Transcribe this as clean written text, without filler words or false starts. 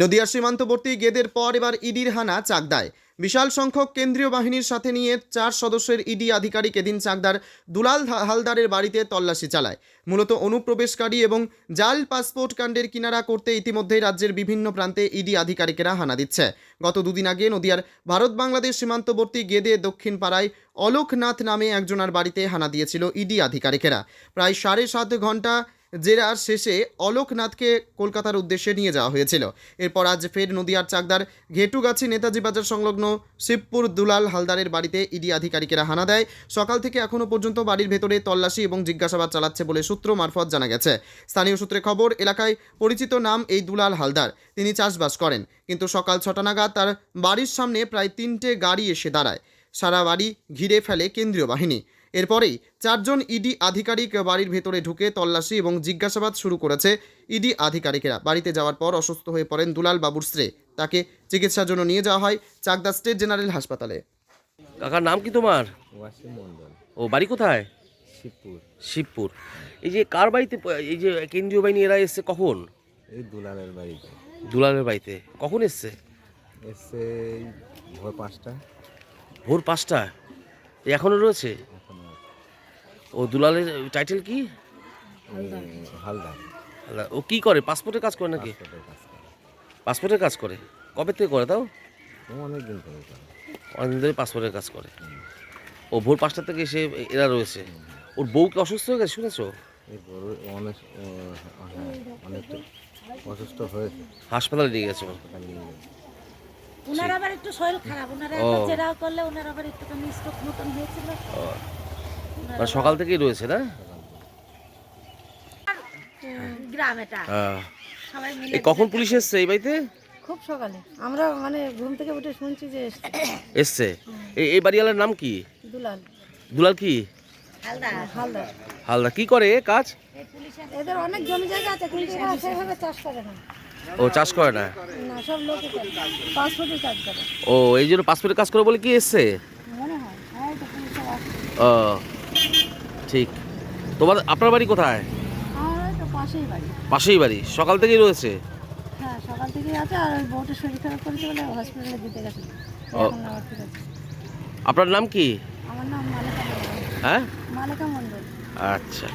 নদিয়ার সীমান্তবর্তী গেদের পর এবার ইডির হানা চাকদায়। বিশাল সংখ্যক কেন্দ্রীয় বাহিনীর সাথে নিয়ে 4 সদস্যের ইডি আধিকারিক এদিন চাকদার দুলাল হালদারের বাড়িতে তল্লাশি চালায়। মূলত অনুপ্রবেশকারী এবং জাল পাসপোর্ট কাণ্ডের কিনারা করতে ইতিমধ্যেই রাজ্যের বিভিন্ন প্রান্তে ইডি আধিকারিকেরা হানা দিচ্ছে। গত দুদিন আগে নদিয়ার ভারত বাংলাদেশ সীমান্তবর্তী গেদে দক্ষিণ পাড়ায় অলোকনাথ নামে একজনের বাড়িতে হানা দিয়েছিল ইডি আধিকারিকেরা। প্রায় 7.5 ঘন্টা জেরার শেষে অলোকনাথকে কলকাতার উদ্দেশ্যে নিয়ে যাওয়া হয়েছিল। এরপর আজ ফের নদিয়ার চাকদার ঘেটুগাছি নেতাজি বাজার সংলগ্ন শিবপুর দুলাল হালদারের বাড়িতে ইডি আধিকারিকেরা হানা দেয়। সকাল থেকে এখনও পর্যন্ত বাড়ির ভেতরে তল্লাশি এবং জিজ্ঞাসাবাদ চালাচ্ছে বলে সূত্র মারফত জানা গেছে। স্থানীয় সূত্রে খবর, এলাকায় পরিচিত নাম এই দুলাল হালদার। তিনি চাষবাস করেন, কিন্তু সকাল 6টা নাগাদ তার বাড়ির সামনে প্রায় 3টে গাড়ি এসে দাঁড়ায়। সারা বাড়ি ঘিরে ফেলে কেন্দ্রীয় বাহিনী। এরপরেই 4 জন ইডি আধিকারিক বাড়ির ভেতরে ঢুকে তল্লাশি এবং জিজ্ঞাসাবাদ শুরু করেছে ইডি আধিকারিকেরা। বাড়িতে যাওয়ার পর অসুস্থ হয়ে পড়েন দুলাল বাবুর স্ত্রী। তাকে চিকিৎসার জন্য নিয়ে যাওয়া হয় চাকদা স্টেট জেনারেল হাসপাতালে। কাকার নাম কি তোমার? ওয়াসিম মন্ডল। ও বাড়ি কোথায়? শিবপুর। শিবপুর। এই যে কার বাড়িতে এই যে কেন্দ্রীয় বাহিনী এরা এসছে কখন? এই দুলালের বাড়িতে। দুলালের বাড়িতে কখন এসছে? এসে ভোর 5টা। ভোর 5টা? এখনো রয়েছে? এখন ও দুলালের টাইটেল কি? হালদার। ও কি করে? পাসপোর্টের কাজ করে নাকি? পাসপোর্টের কাজ করে। পাসপোর্টের কাজ করে? কবে থেকে করে তাও? ও অনেকদিন ধরে করে। অনেকদিন ধরে পাসপোর্টের কাজ করে। ও ভোর 5টা থেকে এসে এরা রয়েছে। ওর বউকে অসুস্থ হয়ে গেছে শুনেছো? এই গরু অনেকটা অসুস্থ হয়েছে। হাসপাতালে নিয়ে গেছে। হাসপাতালে নিয়ে গেছে। ওনার আবার একটু শরীর খারাপ, ওনারা একবার জেরা করলে ওনার আবার একটুখানি স্ট্রোক মতন হয়েছিল। মানে সকাল থেকেই রয়েছে না? গ্রাম এটা সবাই মিলে। এই কখন পুলিশ এসছে এই বাড়িতে? খুব সকালে আমরা মানে ঘুম থেকে উঠে শুনছি যে এসছে। এই বাড়িওয়ালার নাম কি? দুলাল। দুলাল কি? হালদার। হালদার। হালদার কি করে এ কাজ? এদের অনেক জমি জায়গা আছে, কিন্তু এরা সেভাবে চাষ করে না। ও চাষ করে না? না, সব লোকে করে, পাসপোর্টের কাজ করে। ও এই জন্য পাসপোর্টের কাজ করে বলে কি এসছে? মনে হয় হ্যাঁ, তো পুলিশের আসে। ও ঠিক। আপনার বাড়ি কোথায়? আমার তো পাশেই বাড়ি। পাশেই বাড়ি। সকাল থেকেই রয়েছে? হ্যাঁ, সকাল থেকেই আছে। আর ওই বউটা শরীর খারাপ করেছে বলে হসপিটালে দিতে গেছে। এখন আবার ঠিক আছে। আপনার নাম কি? আমার নাম মালেকা মণ্ডল। হ্যাঁ, মালেকা মণ্ডল। আচ্ছা।